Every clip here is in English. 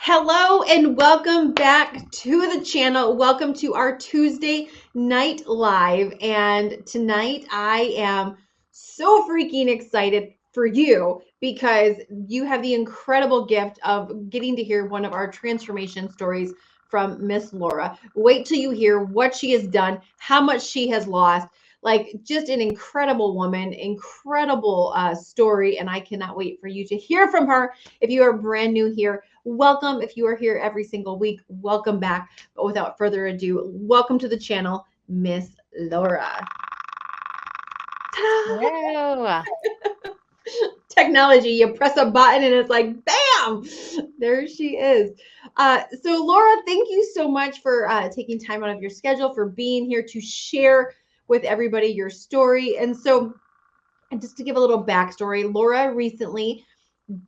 Hello and welcome back to the channel. Welcome to our Tuesday night live. And tonight I am so freaking excited for you because you have the incredible gift of getting to hear one of our transformation stories from Miss Lora. Wait till you hear what she has done, how much she has lost. Like just an incredible woman, incredible story. And I cannot wait for you to hear from her. If you are brand new here, welcome. If you are here every single week, welcome back. But without further ado, welcome to the channel, Miss Lora. Hello. Technology, you press a button and it's like, bam, there she is. So, Laura, thank you so much for taking time out of your schedule, for being here to share with everybody your story. And just to give a little backstory, Laura recently,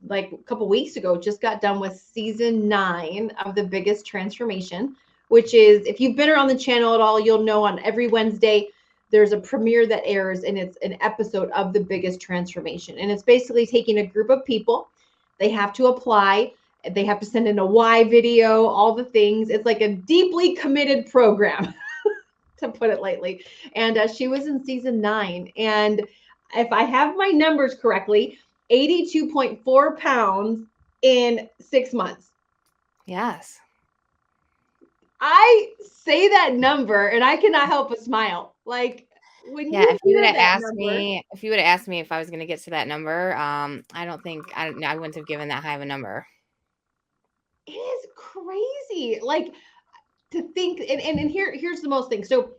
like a couple weeks ago, just got done with season 9 of The Biggest Transformation, which is, if you've been around the channel at all, you'll know on every Wednesday there's a premiere that airs, and it's an episode of The Biggest Transformation. And it's basically taking a group of people, they have to apply, they have to send in a why video, all the things. It's like a deeply committed program, to put it lightly. And she was in season 9. And if I have my numbers correctly, 82.4 pounds in 6 months. Yes. I say that number and I cannot help but smile. Like when Yeah, you if you would hear have that asked number, me if you would have asked me if I was gonna get to that number, I don't think I wouldn't have given that high of a number. it is crazy. Like to think, and here's the most thing. So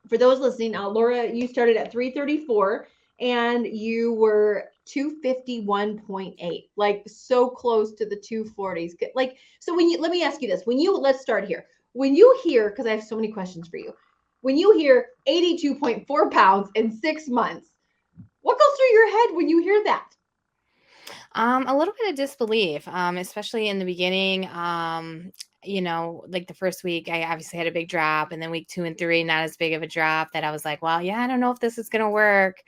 for those listening, Laura, you started at 334 and you were 251.8, like so close to the 240s. Like, so when you, let me ask you this, let's start here. When you hear, because I have so many questions for you, when you hear 82.4 pounds in 6 months, what goes through your head when you hear that? A little bit of disbelief, especially in the beginning. Like the first week, I obviously had a big drop, and then week 2 and 3, not as big of a drop. That I was like, well, yeah, I don't know if this is gonna work.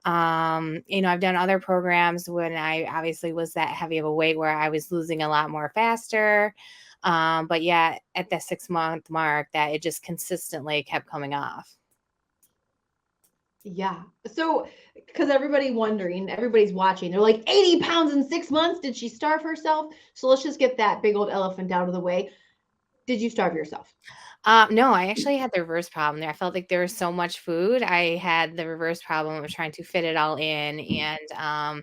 I've done other programs when I obviously was that heavy of a weight where I was losing a lot more faster. But yeah, at that 6-month mark, that it just consistently kept coming off. Yeah. So, because everybody's watching. They're like, 80 pounds in 6 months. Did she starve herself? So let's just get that big old elephant out of the way. Did you starve yourself? No, I actually had the reverse problem there. I felt like there was so much food. I had the reverse problem of trying to fit it all in, and I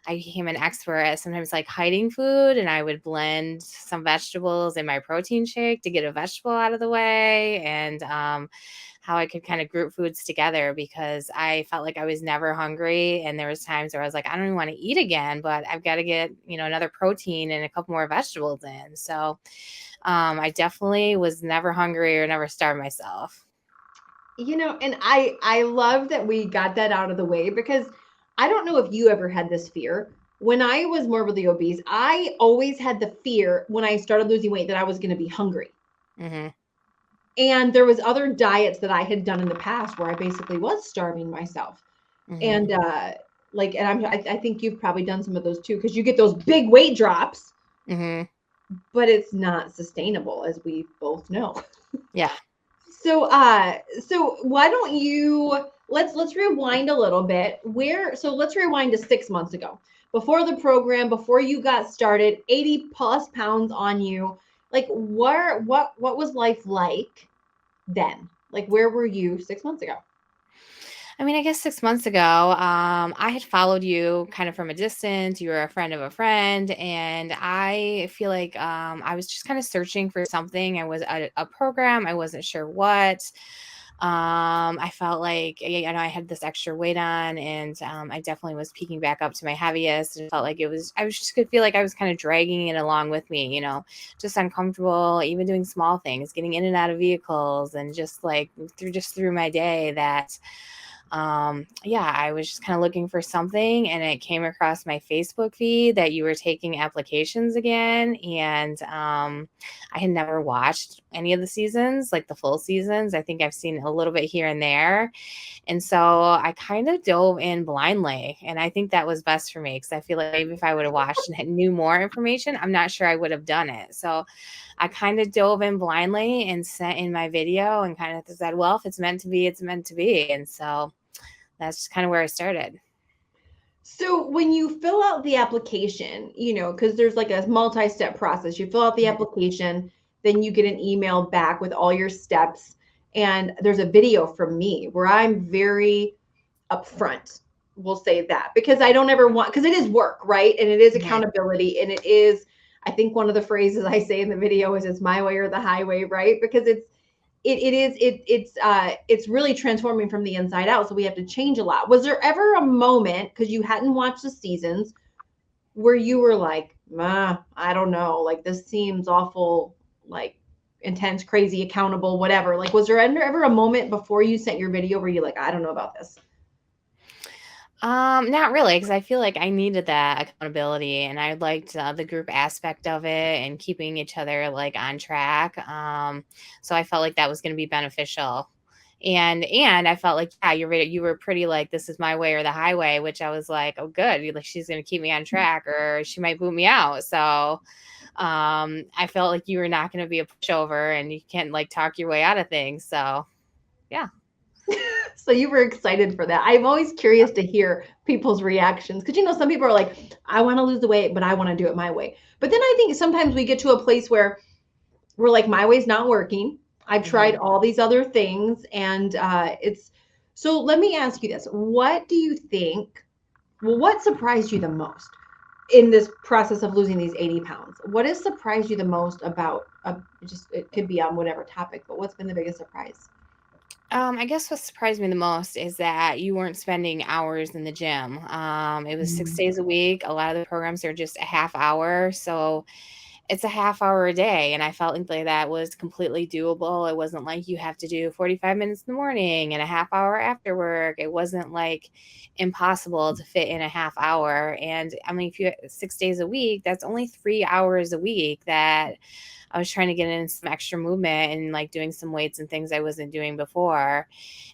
became an expert at sometimes like hiding food, and I would blend some vegetables in my protein shake to get a vegetable out of the way, and how I could kind of group foods together because I felt like I was never hungry, and there was times where I was like, I don't even want to eat again, but I've got to get another protein and a couple more vegetables in. So I definitely was never hungry or never starved myself. And I love that we got that out of the way, because I don't know if you ever had this fear. When I was morbidly obese, I always had the fear when I started losing weight that I was going to be hungry. Hmm. And there was other diets that I had done in the past where I basically was starving myself. Hmm. And I think you've probably done some of those too, because you get those big weight drops, Hmm. but it's not sustainable, as we both know. Yeah. So why don't you, let's rewind a little bit. Let's rewind to 6 months ago. Before the program, before you got started, 80 plus pounds on you. Like what was life like then? Like where were you 6 months ago? I mean, I guess 6 months ago, I had followed you kind of from a distance. You were a friend of a friend, and I feel like I was just kind of searching for something. I was at a program, I wasn't sure what. I felt like I had this extra weight on, and I definitely was peaking back up to my heaviest. And it felt like I was just could feel like I was kind of dragging it along with me, just uncomfortable, even doing small things, getting in and out of vehicles, and just like through my day that Yeah, I was just kind of looking for something, and it came across my Facebook feed that you were taking applications again. And I had never watched any of the seasons, like the full seasons. I think I've seen a little bit here and there. And so I kind of dove in blindly. And I think that was best for me because I feel like maybe if I would have watched and had knew more information, I'm not sure I would have done it. So I kind of dove in blindly and sent in my video and kind of said, well, if it's meant to be, it's meant to be. And so that's just kind of where I started. So when you fill out the application, because there's like a multi-step process, you fill out the application, then you get an email back with all your steps. And there's a video from me where I'm very upfront. We'll say that because I don't ever want, because it is work, right? And it is Mhm. accountability. And it is, I think one of the phrases I say in the video is it's my way or the highway, right? Because it's really transforming from the inside out. So we have to change a lot. Was there ever a moment, because you hadn't watched the seasons, where you were like, I don't know, like this seems awful, like intense, crazy, accountable, whatever? Like, was there ever a moment before you sent your video where you're like, I don't know about this? Not really, because I feel like I needed that accountability, and I liked the group aspect of it and keeping each other like on track. So I felt like that was going to be beneficial, and I felt like yeah, you're right. You were pretty like this is my way or the highway, which I was like, oh, good. Like she's going to keep me on track, or she might boot me out. So I felt like you were not going to be a pushover, and you can't like talk your way out of things. So yeah. So you were excited for that. I'm always curious to hear people's reactions because some people are like, I want to lose the weight, but I want to do it my way. But then I think sometimes we get to a place where we're like, my way's not working. I've tried Mhm. all these other things, and it's so. Let me ask you this: what do you think? Well, what surprised you the most in this process of losing these 80 pounds? What has surprised you the most about? Just it could be on whatever topic, but what's been the biggest surprise? I guess what surprised me the most is that you weren't spending hours in the gym. It was 6 days a week. A lot of the programs are just a half hour. So it's a half hour a day. And I felt like that was completely doable. It wasn't like you have to do 45 minutes in the morning and a half hour after work. It wasn't like impossible to fit in a half hour. And I mean, if you 6 days a week, that's only 3 hours a week that I was trying to get in some extra movement and like doing some weights and things I wasn't doing before.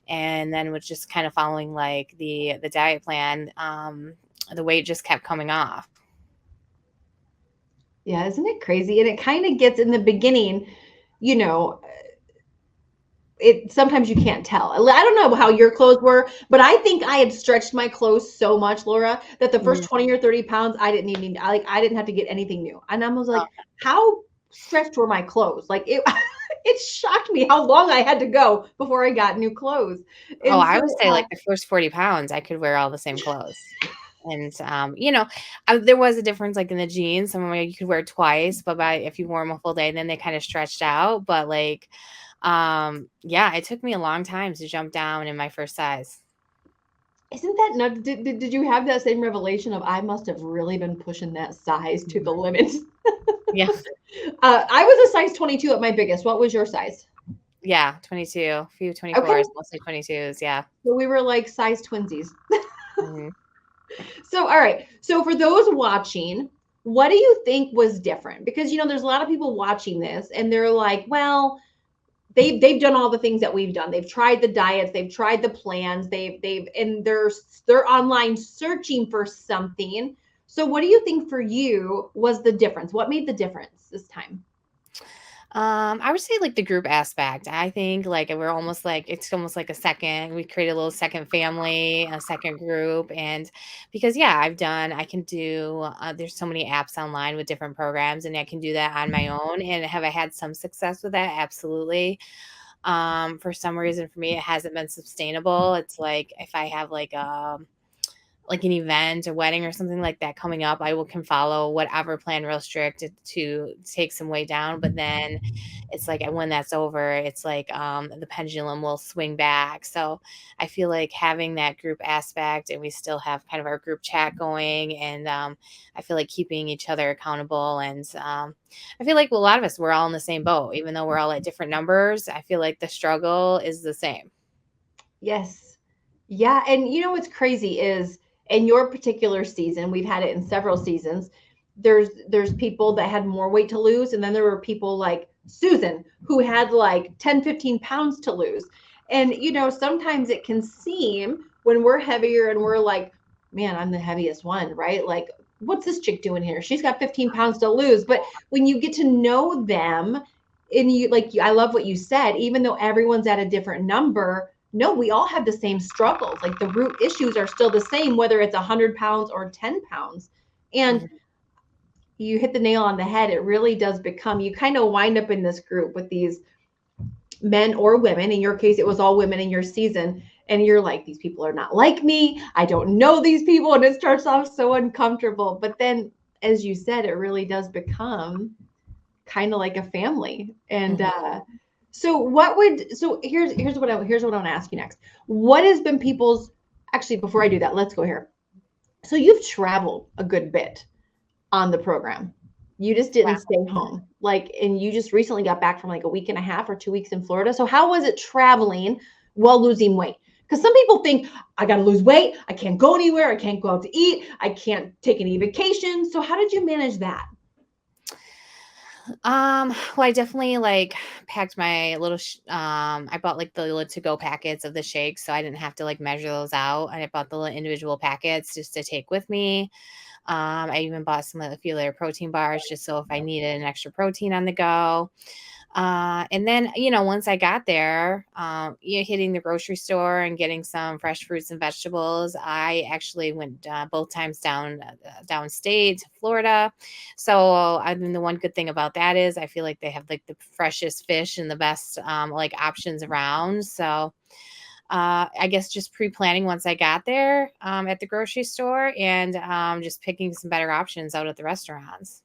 And then was just kind of following like the diet plan. The weight just kept coming off. Yeah, isn't it crazy? And it kind of gets in the beginning, you know, it sometimes you can't tell. I don't know how your clothes were, but I think I had stretched my clothes so much, Laura, that the first Mhm. 20 or 30 pounds I didn't even I didn't have to get anything new. And I was Oh, like, how stretched were my clothes? Like it it shocked me how long I had to go before I got new clothes. oh, And I so would say like the first 40 pounds, I could wear all the same clothes. And, there was a difference like in the jeans. Some of them you could wear twice, but by if you wore them a full day, then they kind of stretched out. But like, yeah, it took me a long time to jump down in my first size. isn't that nuts? Did you have that same revelation of I must have really been pushing that size to the Mhm. limit? Yeah. I was a size 22 at my biggest. What was your size? Yeah. 22, a few Okay. 24s, mostly 22s. Yeah. So we were like size twinsies. Mhm. So, all right. So, for those watching, what do you think was different? Because there's a lot of people watching this, and they're like, "Well, they've done all the things that we've done. They've tried the diets, they've tried the plans, and they're online searching for something." So, what do you think for you was the difference? What made the difference this time? I would say like the group aspect. I think like we're almost like it's almost like a second. We create a little second family, a second group, and because yeah, I can do. There's so many apps online with different programs, and I can do that on my own. And have I had some success with that? Absolutely. For some reason, for me, it hasn't been sustainable. It's like if I have like an event, a wedding or something like that coming up, I will can follow whatever plan real strict to take some weight down. But then it's like when that's over, it's like the pendulum will swing back. So I feel like having that group aspect and we still have kind of our group chat going and I feel like keeping each other accountable and I feel like a lot of us we're all in the same boat, even though we're all at different numbers. I feel like the struggle is the same. Yes. Yeah, and you know what's crazy is in your particular season, we've had it in several seasons. There's people that had more weight to lose, and then there were people like Susan who had like 10, 15 pounds to lose. And you know, sometimes it can seem when we're heavier and we're like, man, I'm the heaviest one, right? Like, what's this chick doing here? She's got 15 pounds to lose. But when you get to know them, and you like, I love what you said, even though everyone's at a different number, no, we all have the same struggles. Like the root issues are still the same, whether it's 100 pounds or 10 pounds. And Mhm. you hit the nail on the head. It really does become, you kind of wind up in this group with these men or women. In your case, it was all women in your season. And you're like, these people are not like me. I don't know these people. And it starts off so uncomfortable. But then, as you said, it really does become kind of like a family. And Mhm. so what would so here's what I want to ask you next. What has been people's actually before I do that, let's go here. So you've traveled a good bit on the program. You just didn't Wow. stay home. Like and you just recently got back from like a week and a half or 2 weeks in Florida. So how was it traveling while losing weight? Because some people think I got to lose weight. I can't go anywhere. I can't go out to eat. I can't take any vacations. So how did you manage that? Well, I definitely like packed my little I bought like the little to go packets of the shakes so I didn't have to like measure those out. And I bought the little individual packets just to take with me. I even bought some of the few other protein bars just so if I needed an extra protein on the go. And then, once I got there, hitting the grocery store and getting some fresh fruits and vegetables, I actually went both times downstate to Florida. So, I mean, the one good thing about that is I feel like they have like the freshest fish and the best like options around. So, I guess just pre-planning once I got there at the grocery store and just picking some better options out at the restaurants.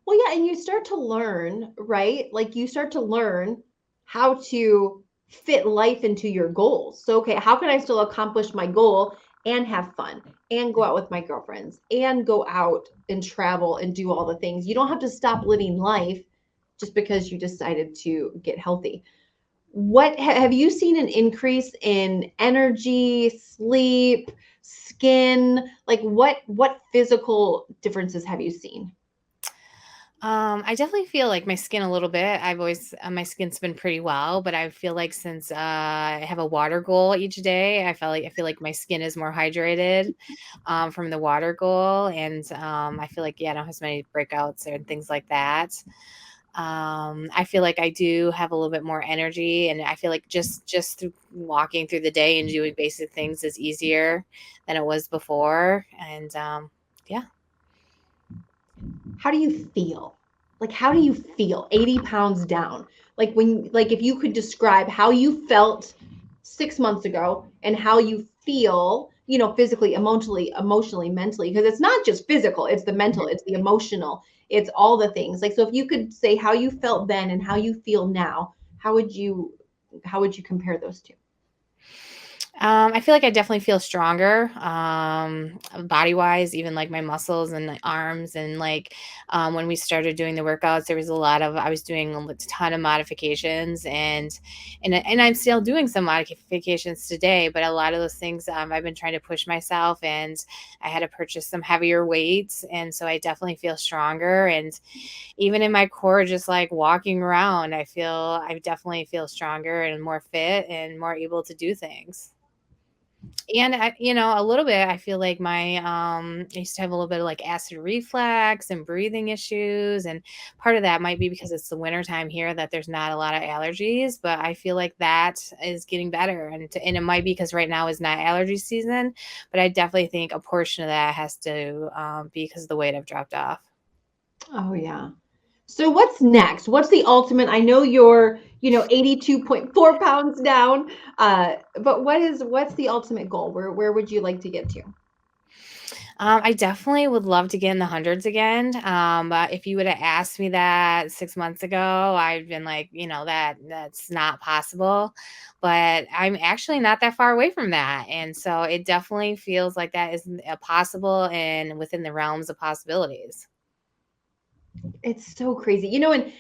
Well, yeah, and you start to learn, right? Like you start to learn how to fit life into your goals. So, okay, how can I still accomplish my goal and have fun and go out with my girlfriends and go out and travel and do all the things? You don't have to stop living life just because you decided to get healthy. What have you seen an increase in energy, sleep, skin? Like what physical differences have you seen? I definitely feel like my skin a little bit. I've always my skin's been pretty well, but I feel like since I have a water goal each day, I feel like my skin is more hydrated from the water goal, and I feel like I don't have as many breakouts and things like that. I feel like I do have a little bit more energy, and I feel like just through walking through the day and doing basic things is easier than it was before, and yeah. How do you feel? Like, how do you feel 80 pounds down? Like, like, if you could describe how you felt 6 months ago and how you feel, physically, emotionally, mentally, because it's not just physical, it's the mental, it's the emotional, it's all the things. Like, so if you could say how you felt then and how you feel now, how would you compare those two? I feel like I definitely feel stronger, body wise, even like my muscles and my arms. And like when we started doing the workouts, there was I was doing a ton of modifications and I'm still doing some modifications today. But a lot of those things I've been trying to push myself and I had to purchase some heavier weights. And so I definitely feel stronger. And even in my core, just like walking around, I definitely feel stronger and more fit and more able to do things. And a little bit, I feel like I used to have a little bit of like acid reflux and breathing issues. And part of that might be because it's the winter time here that there's not a lot of allergies, but I feel like that is getting better. And it might be because right now is not allergy season, but I definitely think a portion of that has to be because of the weight I've dropped off. Oh, yeah. So what's next? What's the ultimate? I know you're, 82.4 pounds down. But what's the ultimate goal? Where would you like to get to? I definitely would love to get in the hundreds again. But if you would have asked me that 6 months ago, I'd been like, that's not possible. But I'm actually not that far away from that, and so it definitely feels like that is possible and within the realms of possibilities. It's so crazy. And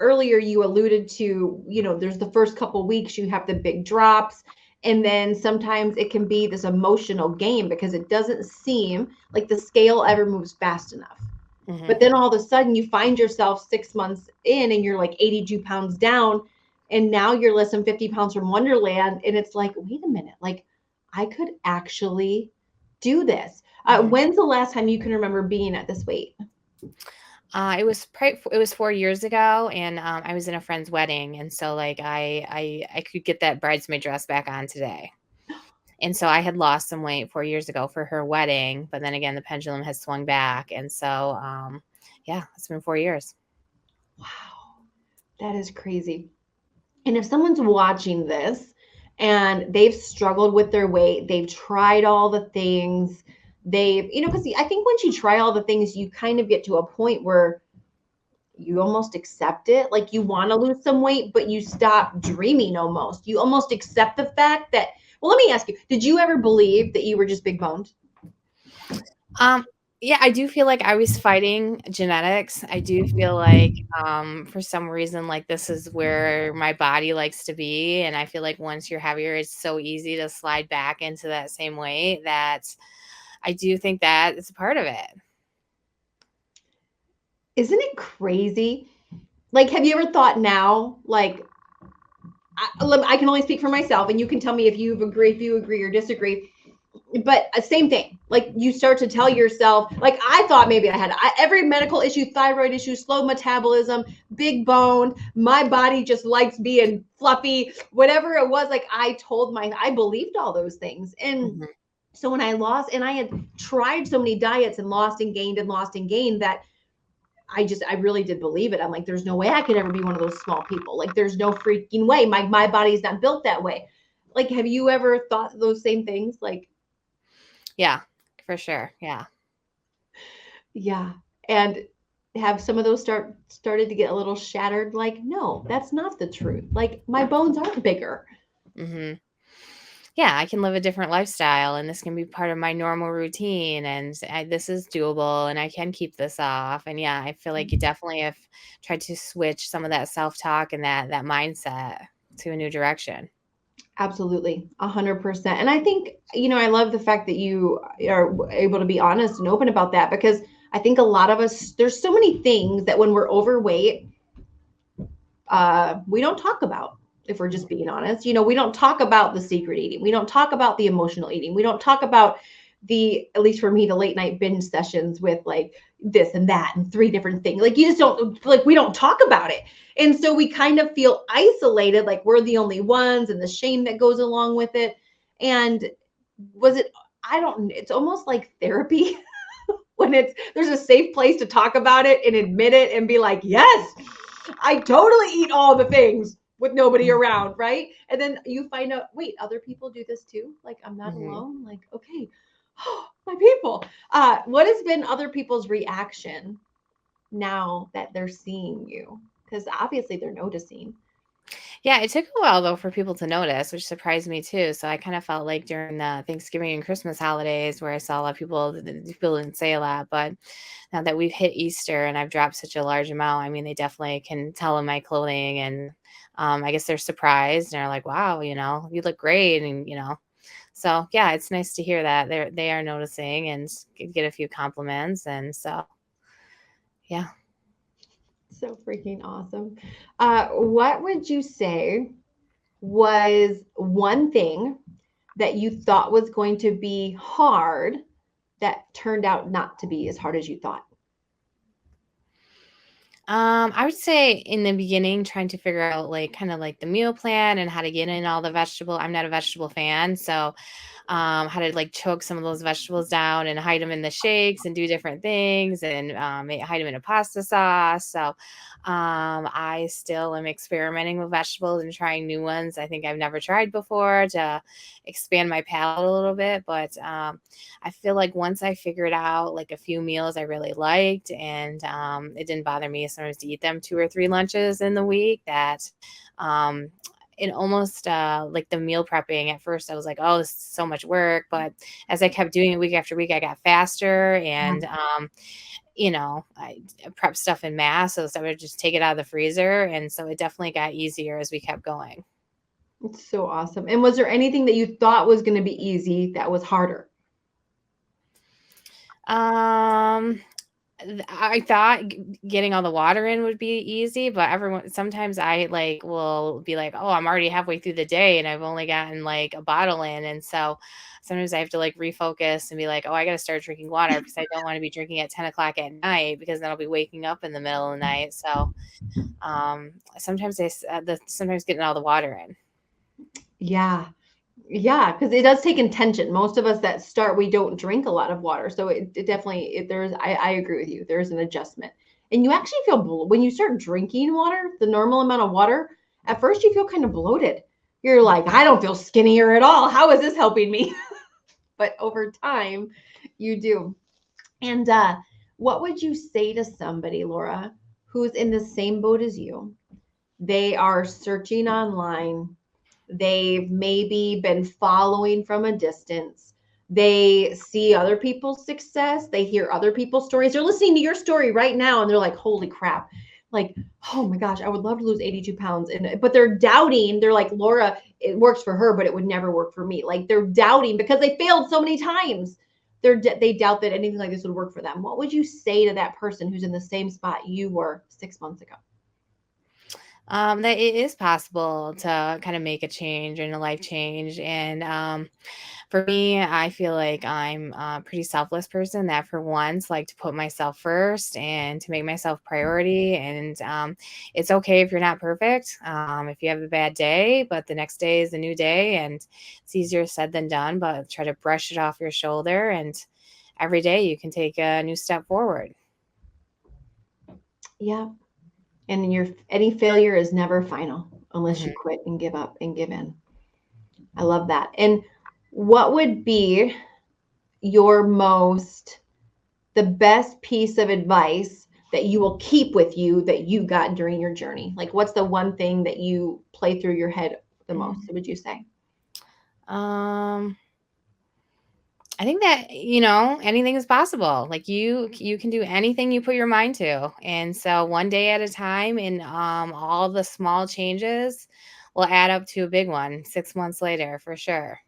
earlier you alluded to, there's the first couple weeks you have the big drops And then sometimes it can be this emotional game because it doesn't seem like the scale ever moves fast enough. But Mhm. then all of a sudden you find yourself 6 months in and you're like 82 pounds down. And now you're less than 50 pounds from Wonderland. And it's like, wait a minute, like I could actually do this. Mhm. When's the last time you can remember being at this weight? It was 4 years ago, and, I was in a friend's wedding, and so, like, I could get that bridesmaid dress back on today. And so I had lost some weight 4 years ago for her wedding, but then again, the pendulum has swung back, and so, yeah, it's been 4 years. Wow, that is crazy. And if someone's watching this and they've struggled with their weight, they've tried all the things, because I think once you try all the things, you kind of get to a point where you almost accept it. Like you want to lose some weight, but you stop dreaming almost. You almost accept the fact that, well, let me ask you, did you ever believe that you were just big boned? Um, yeah, I do feel like I was fighting genetics. I do feel like, for some reason, like, this is where my body likes to be, and I feel like once you're heavier, it's so easy to slide back into that same weight that I do think that it's a part of it. Isn't it crazy? Like, have you ever thought now, like, I can only speak for myself, and you can tell me if you agree or disagree. But same thing. Like you start to tell yourself, like I thought maybe I had every medical issue, thyroid issue, slow metabolism, big bone. My body just likes being fluffy, whatever it was. Like I believed all those things, and Mhm, so when I lost, and I had tried so many diets and lost and gained that I really did believe it. I'm like, there's no way I could ever be one of those small people. Like, there's no freaking way. My body's not built that way. Like, have you ever thought those same things? Like, yeah, for sure, yeah, yeah. And have some of those started to get a little shattered? Like, no, that's not the truth. Like, my bones aren't bigger. mhm. Yeah, I can live a different lifestyle, and this can be part of my normal routine, and this is doable, and I can keep this off. And yeah, I feel like you definitely have tried to switch some of that self talk and that mindset to a new direction. Absolutely, 100%. And I think, I love the fact that you are able to be honest and open about that because I think a lot of us, there's so many things that when we're overweight, we don't talk about, if we're just being honest. We don't talk about the secret eating. We don't talk about the emotional eating. We don't talk about at least for me, the late night binge sessions with like this and that and three different things. Like you just don't, like, we don't talk about it. And so we kind of feel isolated, like we're the only ones, and the shame that goes along with it. And was it, I don't, it's almost like therapy when there's a safe place to talk about it and admit it and be like, yes, I totally eat all the things with nobody around, right? And then you find out, wait, other people do this too. Like I'm not Hmm. alone. Like, okay, my people. What has been other people's reaction now that they're seeing you? Because obviously they're noticing. Yeah, it took a while though for people to notice, which surprised me too. So I kind of felt like during the Thanksgiving and Christmas holidays where I saw a lot of people, people didn't say a lot, but now that we've hit Easter and I've dropped such a large amount, I mean, they definitely can tell in my clothing, and I guess they're surprised and they're like, "Wow, you look great," and so yeah, it's nice to hear that they are noticing and get a few compliments, and so yeah. So freaking awesome. What would you say was one thing that you thought was going to be hard that turned out not to be as hard as you thought? I would say in the beginning, trying to figure out like kind of like the meal plan and how to get in all the vegetable. I'm not a vegetable fan, so how to like choke some of those vegetables down and hide them in the shakes and do different things and hide them in a pasta sauce. So I still am experimenting with vegetables and trying new ones. I think I've never tried before to expand my palate a little bit, but I feel like once I figured out like a few meals I really liked, and it didn't bother me sometimes to eat them 2 or 3 lunches in the week, that um, it almost like the meal prepping at first I was like, oh, this is so much work, but as I kept doing it week after week, I got faster, and I prep stuff in mass, so I would just take it out of the freezer, and so it definitely got easier as we kept going. It's so awesome. And was there anything that you thought was going to be easy that was harder? Um, I thought getting all the water in would be easy, but everyone sometimes I like will be like, "Oh, I'm already halfway through the day and I've only gotten like a bottle in." And so sometimes I have to like refocus and be like, "Oh, I got to start drinking water because I don't want to be drinking at 10 o'clock at night because then I'll be waking up in the middle of the night." So sometimes sometimes getting all the water in. Yeah. Yeah, because it does take intention. Most of us that start, we don't drink a lot of water. So it definitely, I agree with you. There's an adjustment. And you actually feel, when you start drinking water, the normal amount of water, at first you feel kind of bloated. You're like, I don't feel skinnier at all. How is this helping me? But over time, you do. And what would you say to somebody, Laura, who's in the same boat as you? They are searching online. They've maybe been following from a distance. They see other people's success. They hear other people's stories. They're listening to your story right now and they're like, holy crap. Like, oh my gosh, I would love to lose 82 pounds. But they're doubting. They're like, Laura, it works for her, but it would never work for me. Like they're doubting because they failed so many times. They doubt that anything like this would work for them. What would you say to that person who's in the same spot you were 6 months ago? That it is possible to kind of make a change and a life change. And for me, I feel like I'm a pretty selfless person that for once like to put myself first and to make myself priority. And it's okay if you're not perfect. If you have a bad day, but the next day is a new day and it's easier said than done, but try to brush it off your shoulder and every day you can take a new step forward. Yeah. And your any failure is never final unless you Mhm. quit and give up and give in. I love that. And what would be your most the best piece of advice that you will keep with you that you got during your journey? Like what's the one thing that you play through your head the most, would you say? Um, I think that, anything is possible. Like you can do anything you put your mind to. And so one day at a time and all the small changes will add up to a big one 6 months later for sure.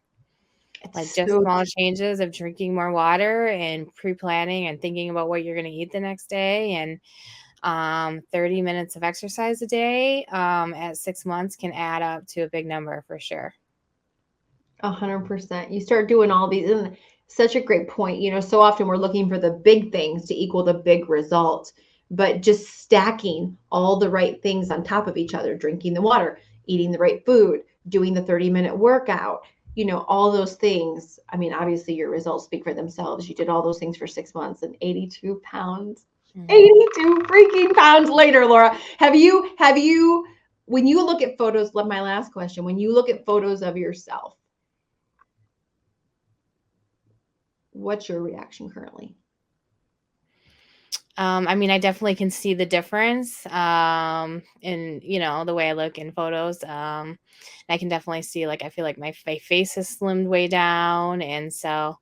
Like It's just so small changes of drinking more water and pre-planning and thinking about what you're going to eat the next day and 30 minutes of exercise a day at 6 months can add up to a big number for sure. 100%. You start doing all these, and such a great point. So often we're looking for the big things to equal the big result, but just stacking all the right things on top of each other, drinking the water, eating the right food, doing the 30-minute workout, all those things. I mean, obviously your results speak for themselves. You did all those things for 6 months and 82 pounds. Mhm. 82 freaking pounds later, Laura. Have you, when you look at photos, my last question, when you look at photos of yourself, what's your reaction currently? I mean, I definitely can see the difference in, the way I look in photos. I can definitely see, like, I feel like my face has slimmed way down. And so,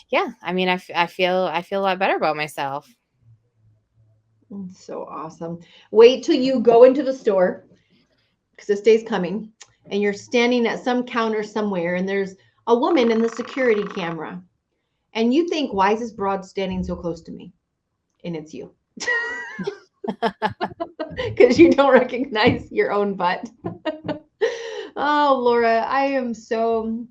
yeah, I mean, I feel a lot better about myself. So awesome. Wait till you go into the store because this day's coming and you're standing at some counter somewhere and there's a woman in the security camera and you think, why is this broad standing so close to me? And it's you because you don't recognize your own butt. Oh, Laura, I am so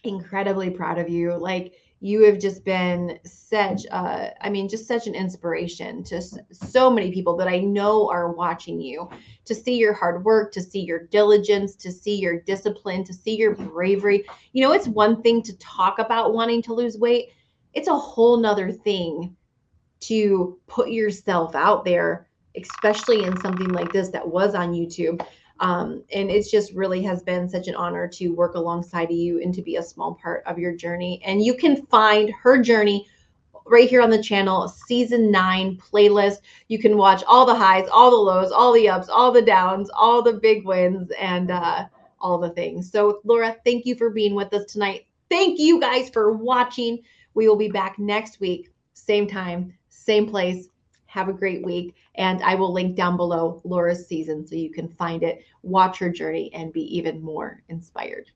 incredibly proud of you. Like you have just been such I mean just such an inspiration to so many people that I know are watching you, to see your hard work, to see your diligence, to see your discipline, to see your bravery. It's one thing to talk about wanting to lose weight. It's a whole nother thing to put yourself out there, especially in something like this that was on YouTube. And it's just really has been such an honor to work alongside you and to be a small part of your journey. And you can find her journey right here on the channel, season 9 playlist. You can watch all the highs, all the lows, all the ups, all the downs, all the big wins, and all the things. So, Laura, thank you for being with us tonight. Thank you guys for watching. We will be back next week, same time, same place. Have a great week. And I will link down below Laura's season so you can find it, watch her journey, and be even more inspired.